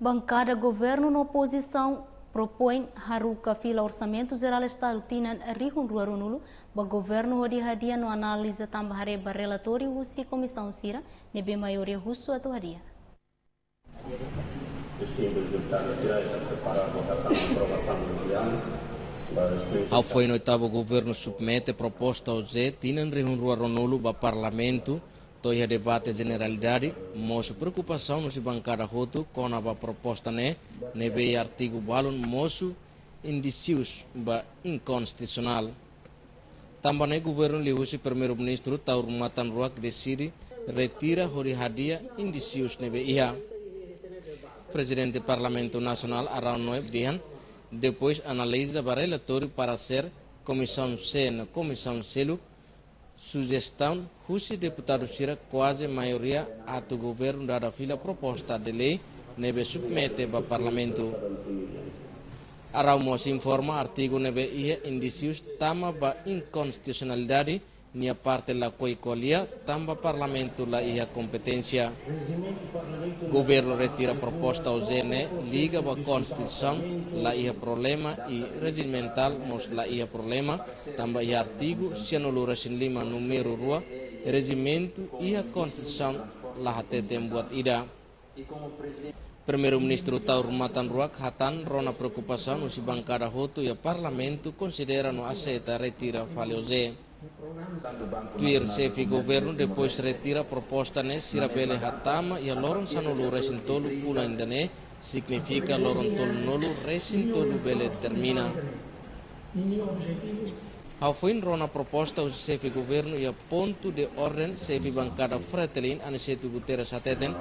Bancada governo na oposição propõe haruka fila orçamento geral estado tinan rihun ruarunulu ba governo hodi hadia no análise tambareba relatório husi comissão sira nebe maioria russo atau hadia. Ao foi no oitavo governo submete proposta ao Z tinan rihun ruarunulu ba parlamento toia debate generalidade, moço preocupação no se bancada roto com a proposta nebe artigo balon moço indícios ba inconstitucional. Também o governo lihusi primeiro-ministro Taur Matan Ruak decide retira hori hadia indícios nebe ia. Presidente do Parlamento Nacional Arão Noeb Dian depois analisa o relatório para ser comissão C na comissão Selu sugestão, os deputados tira quase maioria ato governo da fila proposta de lei nebe submete para parlamento. Araumo informa artigo nebe ia indícios tama ba inconstitucionalidade nia parte la coicolia tamba parlamento la ia competência. Governo retira proposta ao ZN liga ba constituição la ia problema e regimental mos la ia problema tamba ia artigo cianulura sin lima número 2 regimento ia constituição la hate tembuat ida. Primeiro-ministro Taur Matan Ruak hatan rona preocupação no si bancada hoto e o parlamento considera no aceita retira faleo Z. Tuir chefe governo depois retira proposta ne sirabele hatama e a loron sanulu resintolu pula indane significa loron tolu nolu resintolu bele termina. Ao foi rona proposta o chefe governo e a ponto de ordem chefe bancada Fretelin Aniceto Guterres ateten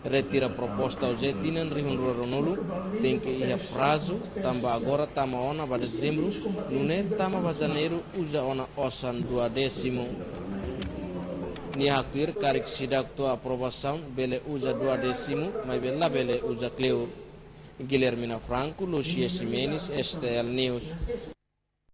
retira proposta ao tinan rihun ruarunulu tem que ia prazo tamba agora tama ona ba dezembro nune tama ba janeiro uja ona osan 20 ni hakuir karik sidak to aprovação bele uja 20 mas bela bele uja cleo Guilhermina Franco Lucia Ximenes STL News.